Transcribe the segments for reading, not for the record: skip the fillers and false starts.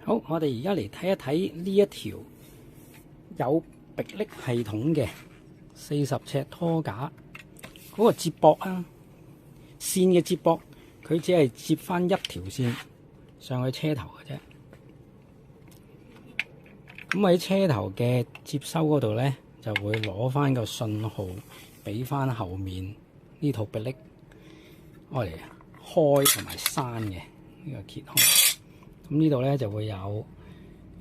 好，我哋而家嚟睇一睇呢一條有迫力系統嘅40尺拖架嗰個接駁啊，線嘅接駁，佢只係接翻一條線上去車頭嘅啫。咁喺車頭嘅接收嗰度咧，就會攞翻個信號俾翻後面呢套迫力，愛嚟開同埋閂嘅呢個揭開。咁呢度咧就會有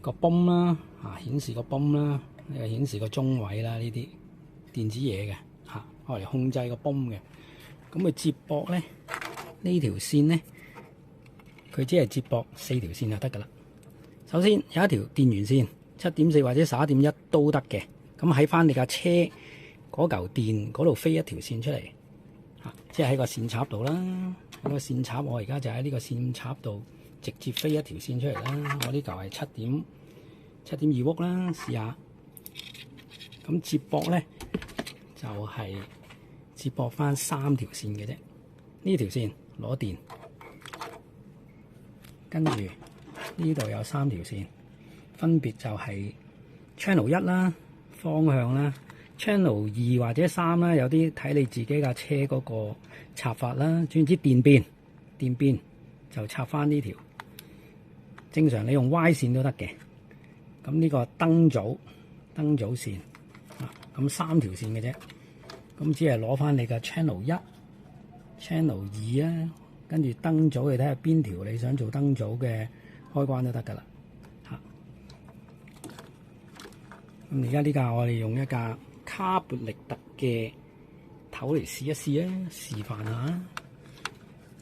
個泵啦，顯示個泵啦，呢個顯示個中位啦，呢啲電子嘢嘅愛嚟控制個泵嘅。咁佢接駁咧呢條線咧，佢只係接駁4條線就得噶啦。首先有一條電源線7.4或者11.1都得嘅。咁喺翻你架車嗰嚿電嗰度飛一條線出嚟，即係喺個線插度啦。喺個線插，我而家就喺呢個線插度直接飛一條線出嚟啦。我呢嚿係7.2伏啦，試下。咁接駁咧就係接駁翻3條線嘅啫。呢條線攞電，跟住呢度有3條線，分別就係 channel 1啦，方向啦 ，channel 2或者3啦，有啲睇你自己架車嗰個插法啦。總之電邊就插翻呢條。正常你用 Y 線都得嘅。咁呢個燈組線咁3條線嘅啫。咁只係攞翻你嘅 channel 1、channel 2啊，跟住燈組你睇下邊條你想做燈組嘅開關都得噶啦。咁而家呢架我哋用一架卡貝力特嘅頭嚟試一試啊，示範下。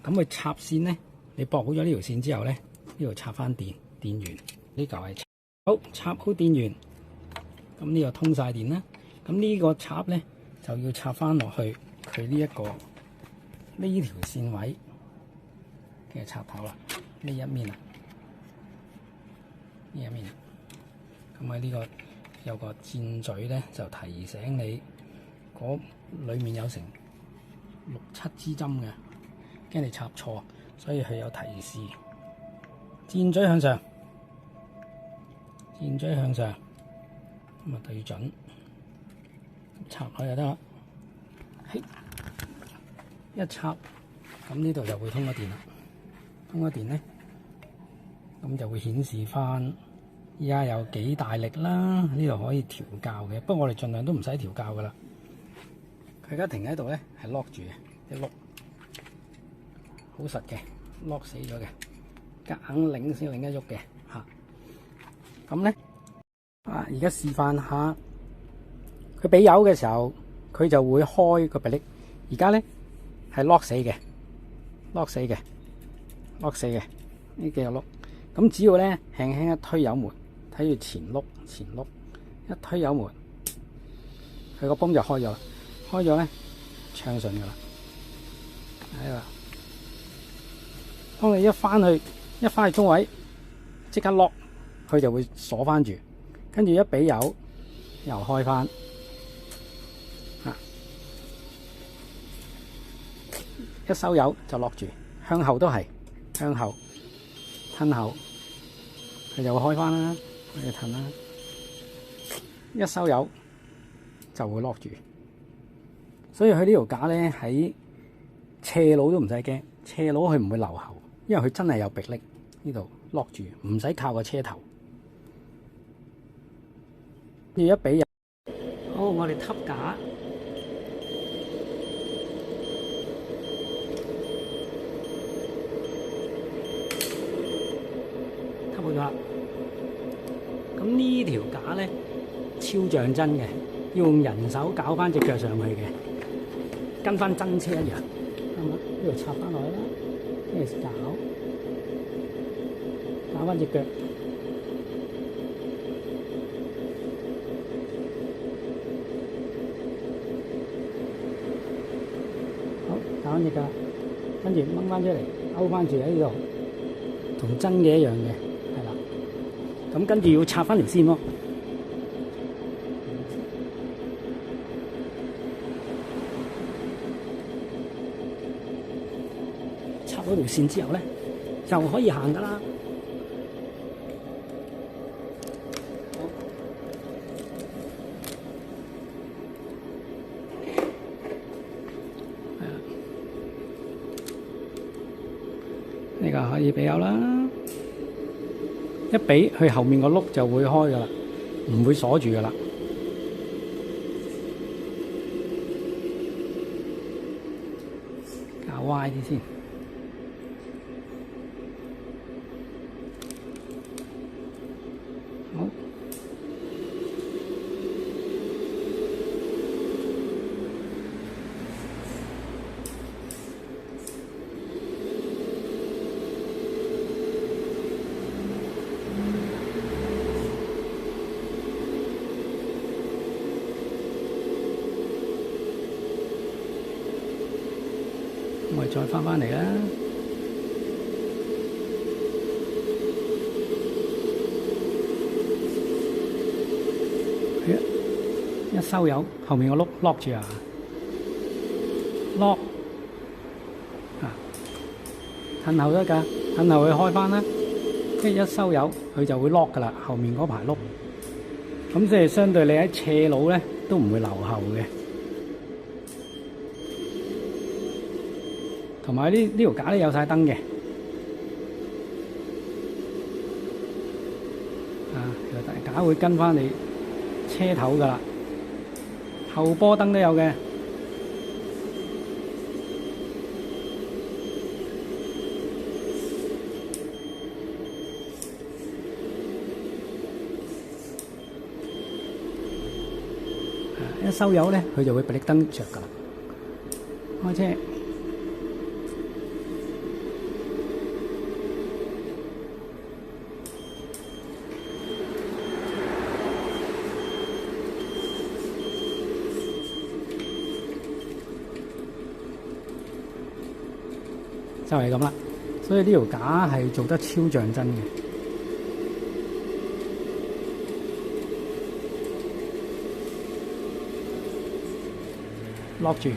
咁佢插線咧，你駁好咗呢條線之後咧，呢度插翻電源，呢嚿係好插好電源。咁呢個通晒電啦。咁呢個插咧就要插翻落去佢呢條線位嘅插頭啦，呢一面啊，呢一面。咁喺呢個有個箭嘴咧，就提醒你嗰裏面有成6、7支針嘅，驚你插錯，所以佢有提示。箭嘴向上，咁啊對準，插落就得啦。一插，咁呢度就會通咗電啦。通咗電咧，咁就會顯示翻而家有幾大力啦。呢度可以調校嘅，不過我哋盡量都唔使調校噶啦。佢而家停喺度咧，係 lock 住嘅，一碌好實嘅 ，lock 死咗嘅，夾硬擰先擰得喐嘅嚇。咁咧而家示範下，佢俾油嘅時候，佢就會開個迫力。而家咧係 lock 死嘅呢幾個碌。咁只要咧輕輕一推油門，睇住前碌，一推油門，佢個泵就開咗啦。開咗咧暢順噶啦，係啦。當你一翻去中位，即刻 lock，佢就會鎖翻住。跟住一俾油，又開翻，一收油就 lock 住。向後都係，向後褪後，佢就會開翻啦。你褪啦，一收油就會 lock 住。所以佢呢條架咧喺斜路都唔使驚，斜路佢唔會留後，因為佢真係有迫力，呢度 lock 住，唔使靠個車頭。要一俾油，好，我哋揼架，揼好咗啦。咁呢條架咧超像真嘅，要用人手搞翻隻腳上去嘅。跟翻真車一樣，係嘛？呢度插翻落去啦，呢度搞翻隻腳，好搞翻隻腳，跟住掹翻出嚟，勾翻住喺呢度，同真嘅一樣嘅，係啦。咁跟住要插翻條線喎。插嗰條線之後咧，就可以行噶啦。個可以俾油啦，一俾佢後面個轆就會開噶啦，唔會鎖住噶啦。較歪啲先。好。我哋再翻返嚟啦，一收油，後面個轆 lock 住啊 ，lock 啊，褪後得㗎，褪後佢開翻啦，即係一收油佢就會 lock 㗎啦，後面嗰排轆，咁即係相對你喺斜路咧都唔會留後嘅。同埋呢條架咧有晒燈嘅，條大架會跟翻你車頭噶啦，後波燈都有嘅。一收油咧，佢就會俾啲燈着噶啦，開車。就係咁啦，所以呢條架係做得超像真嘅。lock 住，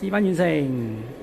試翻完成。